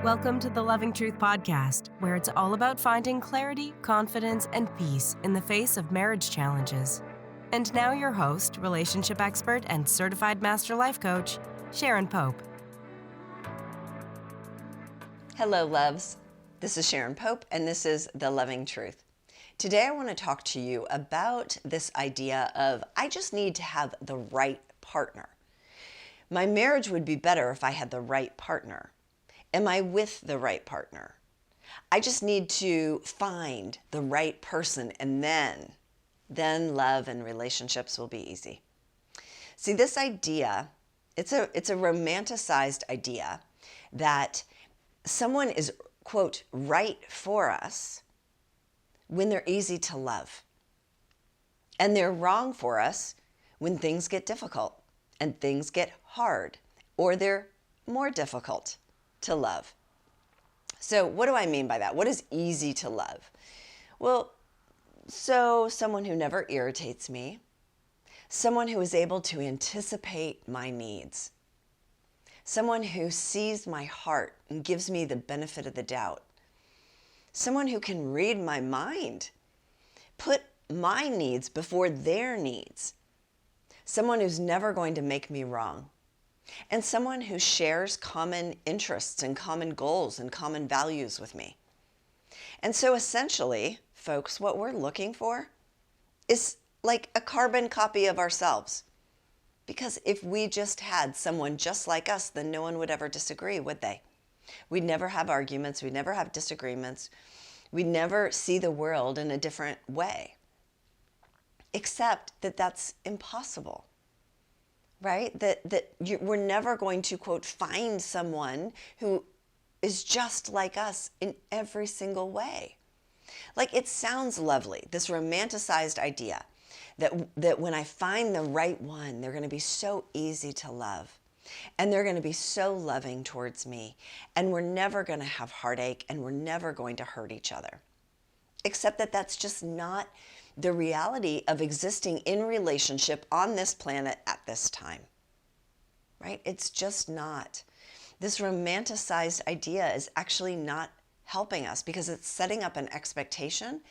Welcome to the Loving Truth Podcast, where it's all about finding clarity, confidence, and peace in the face of marriage challenges. And now your host, relationship expert, and certified master life coach, Sharon Pope. Hello, loves. This is Sharon Pope, and this is The Loving Truth. Today, I want to talk to you about this idea of I just need to have the right partner. My marriage would be better if I had the right partner. Am I with the right partner? I just need to find the right person, and then love and relationships will be easy. See, this idea, it's a romanticized idea that someone is, quote, right for us when they're easy to love. And they're wrong for us when things get difficult and things get hard, or they're more difficult to love. So what do I mean by that? What is easy to love? Well, so someone who never irritates me, someone who is able to anticipate my needs, someone who sees my heart and gives me the benefit of the doubt, someone who can read my mind, put my needs before their needs, someone who's never going to make me wrong, and someone who shares common interests and common goals and common values with me. And so essentially, folks, what we're looking for is like a carbon copy of ourselves. Because if we just had someone just like us, then no one would ever disagree, would they? We'd never have arguments. We'd never have disagreements. We'd never see the world in a different way. Except that that's impossible. Right? We're never going to, quote, find someone who is just like us in every single way. Like, it sounds lovely, this romanticized idea that when I find the right one, they're going to be so easy to love. And they're going to be so loving towards me. And we're never going to have heartache, and we're never going to hurt each other. Except that that's just not the reality of existing in relationship on this planet at this time, right? It's just not. This romanticized idea is actually not helping us because it's setting up an expectation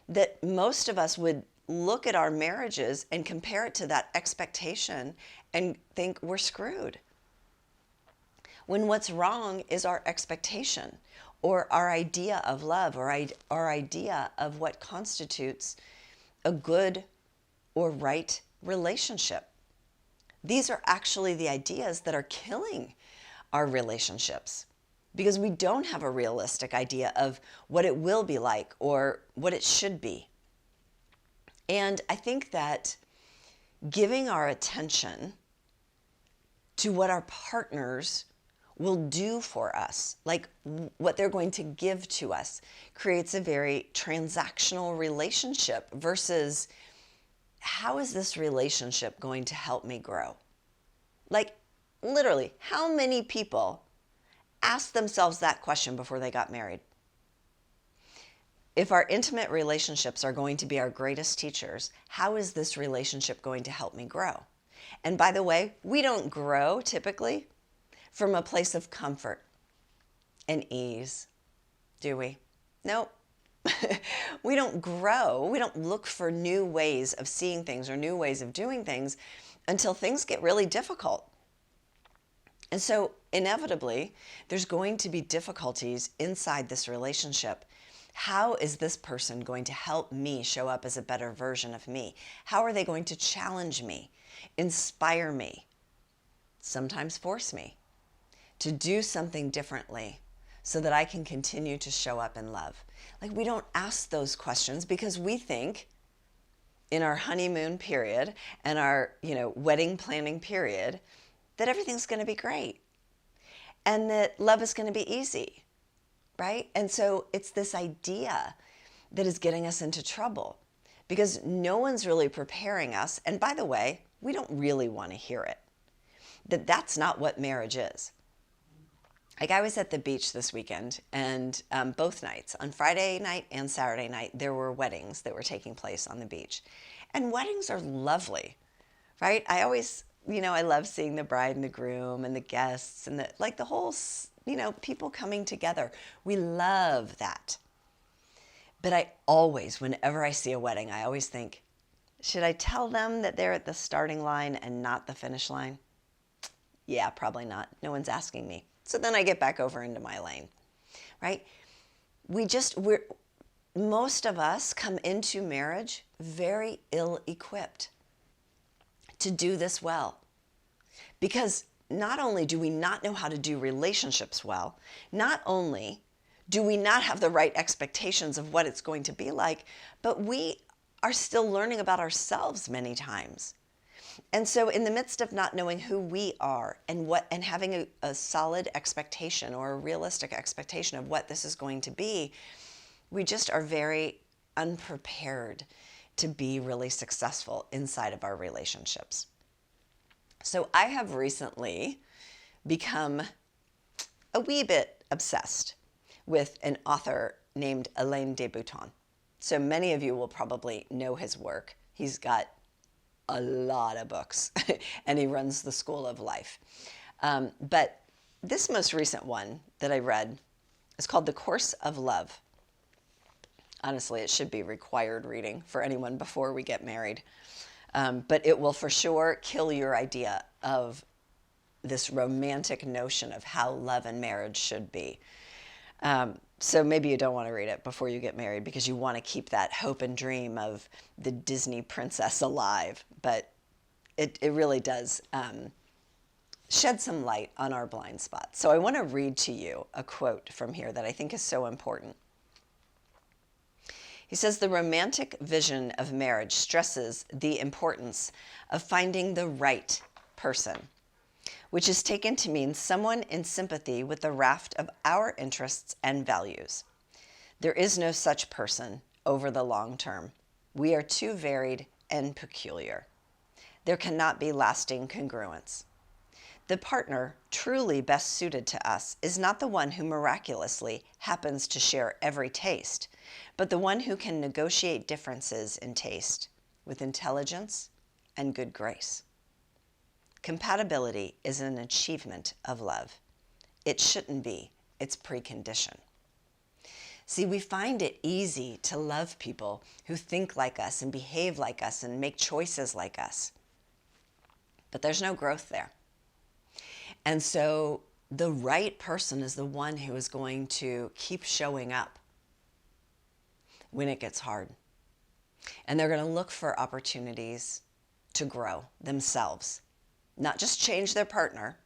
that most of us would look at our marriages and compare it to that expectation and think we're screwed. When what's wrong is our expectation or our idea of love or our idea of what constitutes a good or right relationship. These are actually the ideas that are killing our relationships because we don't have a realistic idea of what it will be like or what it should be. And I think that giving our attention to what our partners will do for us, like what they're going to give to us, creates a very transactional relationship versus how is this relationship going to help me grow? Like, literally, how many people asked themselves that question before they got married? If our intimate relationships are going to be our greatest teachers, how is this relationship going to help me grow? And by the way, we don't grow typically from a place of comfort and ease, do we? Nope. We don't grow. We don't look for new ways of seeing things or new ways of doing things until things get really difficult. And so inevitably, there's going to be difficulties inside this relationship. How is this person going to help me show up as a better version of me? How are they going to challenge me, inspire me, sometimes force me to do something differently so that I can continue to show up in love? Like, we don't ask those questions because we think in our honeymoon period and our, wedding planning period that everything's going to be great and that love is going to be easy, right? And so it's this idea that is getting us into trouble because no one's really preparing us. And by the way, we don't really want to hear it, that's not what marriage is. Like, I was at the beach this weekend, and both nights, on Friday night and Saturday night, there were weddings that were taking place on the beach. And weddings are lovely, right? I always, I love seeing the bride and the groom and the guests and the whole people coming together. We love that. But I always, whenever I see a wedding, I always think, should I tell them that they're at the starting line and not the finish line? Yeah, probably not. No one's asking me. So then I get back over into my lane, right? Most of us come into marriage very ill-equipped to do this well. Because not only do we not know how to do relationships well, not only do we not have the right expectations of what it's going to be like, but we are still learning about ourselves many times. And so in the midst of not knowing who we are and having a solid expectation or a realistic expectation of what this is going to be, we just are very unprepared to be really successful inside of our relationships. So I have recently become a wee bit obsessed with an author named Alain de Button. So many of you will probably know his work. He's got a lot of books and he runs the School of Life. But this most recent one that I read is called The Course of Love. Honestly, it should be required reading for anyone before we get married. But it will for sure kill your idea of this romantic notion of how love and marriage should be. So maybe you don't want to read it before you get married because you want to keep that hope and dream of the Disney princess alive. But it really does shed some light on our blind spots. So I want to read to you a quote from here that I think is so important. He says, the romantic vision of marriage stresses the importance of finding the right person, which is taken to mean someone in sympathy with the raft of our interests and values. There is no such person over the long term. We are too varied and peculiar. There cannot be lasting congruence. The partner truly best suited to us is not the one who miraculously happens to share every taste, but the one who can negotiate differences in taste with intelligence and good grace. Compatibility is an achievement of love. It shouldn't be. It's precondition. See, we find it easy to love people who think like us and behave like us and make choices like us. But there's no growth there. And so the right person is the one who is going to keep showing up when it gets hard. And they're going to look for opportunities to grow themselves. Not just change their partner,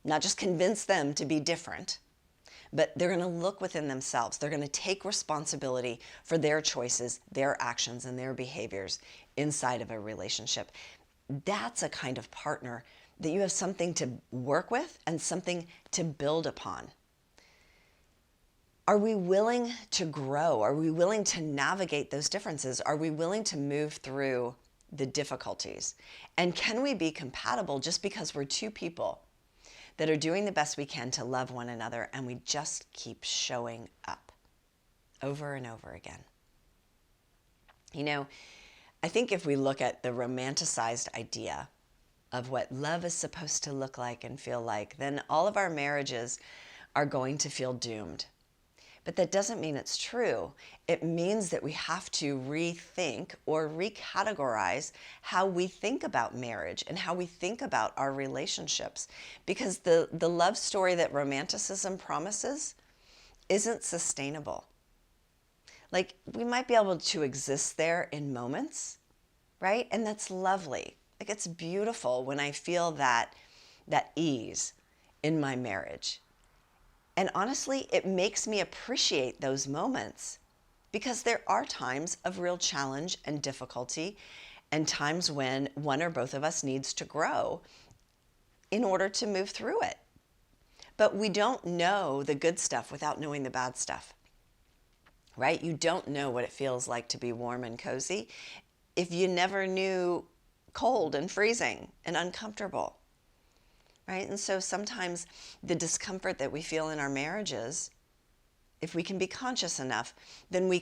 not just convince them to be different, but they're going to look within themselves. They're going to take responsibility for their choices, their actions, and their behaviors inside of a relationship. That's a kind of partner that you have something to work with and something to build upon. Are we willing to grow? Are we willing to navigate those differences? Are we willing to move through the difficulties? And can we be compatible just because we're two people that are doing the best we can to love one another and we just keep showing up over and over again? I think if we look at the romanticized idea of what love is supposed to look like and feel like, then all of our marriages are going to feel doomed. But that doesn't mean it's true. It means that we have to rethink or recategorize how we think about marriage and how we think about our relationships. Because the love story that romanticism promises isn't sustainable. Like, we might be able to exist there in moments, right? And that's lovely. Like, it's beautiful when I feel that ease in my marriage. And honestly, it makes me appreciate those moments because there are times of real challenge and difficulty and times when one or both of us needs to grow in order to move through it. But we don't know the good stuff without knowing the bad stuff, right? You don't know what it feels like to be warm and cozy if you never knew cold and freezing and uncomfortable. Right? And so sometimes the discomfort that we feel in our marriages, if we can be conscious enough, then it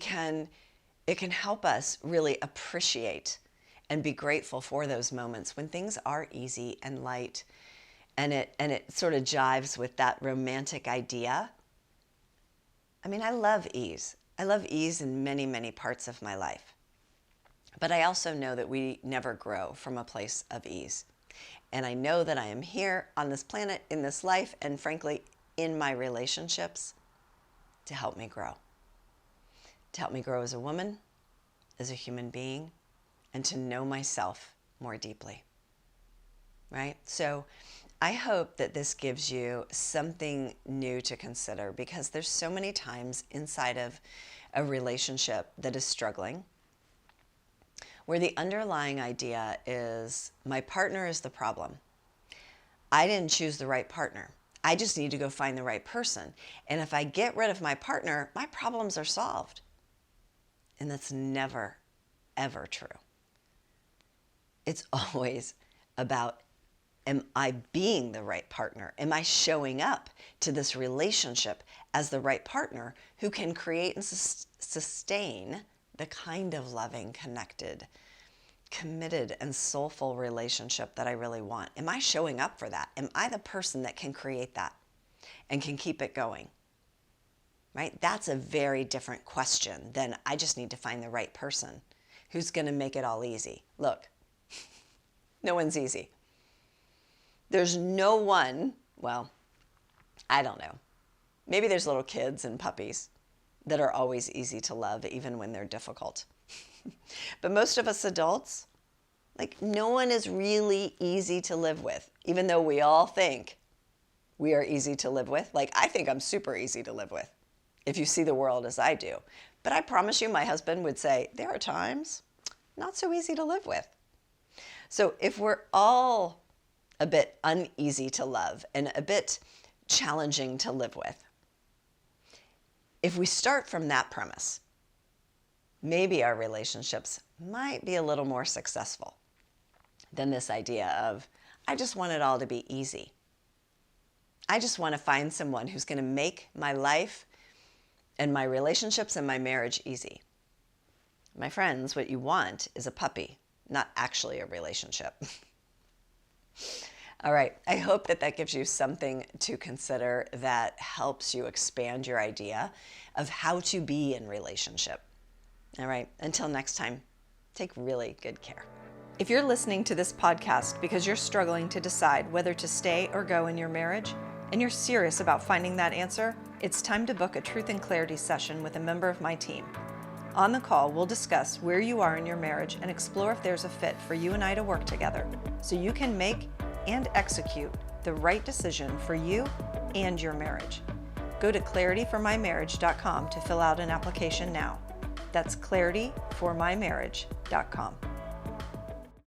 can help us really appreciate and be grateful for those moments when things are easy and light and it sort of jives with that romantic idea. I mean, I love ease. I love ease in many, many parts of my life. But I also know that we never grow from a place of ease. And I know that I am here on this planet, in this life, and frankly, in my relationships to help me grow. To help me grow as a woman, as a human being, and to know myself more deeply. Right? So I hope that this gives you something new to consider, because there's so many times inside of a relationship that is struggling where the underlying idea is my partner is the problem. I didn't choose the right partner. I just need to go find the right person. And if I get rid of my partner, my problems are solved. And that's never, ever true. It's always about, am I being the right partner? Am I showing up to this relationship as the right partner who can create and sustain the kind of loving, connected, committed, and soulful relationship that I really want? Am I showing up for that? Am I the person that can create that and can keep it going? Right? That's a very different question than I just need to find the right person who's going to make it all easy. Look, no one's easy. There's no one, well, I don't know. Maybe there's little kids and puppies that are always easy to love, even when they're difficult. But most of us adults, like, no one is really easy to live with, even though we all think we are easy to live with. Like, I think I'm super easy to live with, if you see the world as I do. But I promise you, my husband would say, there are times not so easy to live with. So if we're all a bit uneasy to love and a bit challenging to live with, if we start from that premise, maybe our relationships might be a little more successful than this idea of, I just want it all to be easy. I just want to find someone who's going to make my life and my relationships and my marriage easy. My friends, what you want is a puppy, not actually a relationship. All right, I hope that that gives you something to consider that helps you expand your idea of how to be in relationship. All right, until next time, take really good care. If you're listening to this podcast because you're struggling to decide whether to stay or go in your marriage, and you're serious about finding that answer, it's time to book a Truth and Clarity session with a member of my team. On the call, we'll discuss where you are in your marriage and explore if there's a fit for you and I to work together so you can make and execute the right decision for you and your marriage. Go to clarityformymarriage.com to fill out an application now. That's clarityformymarriage.com.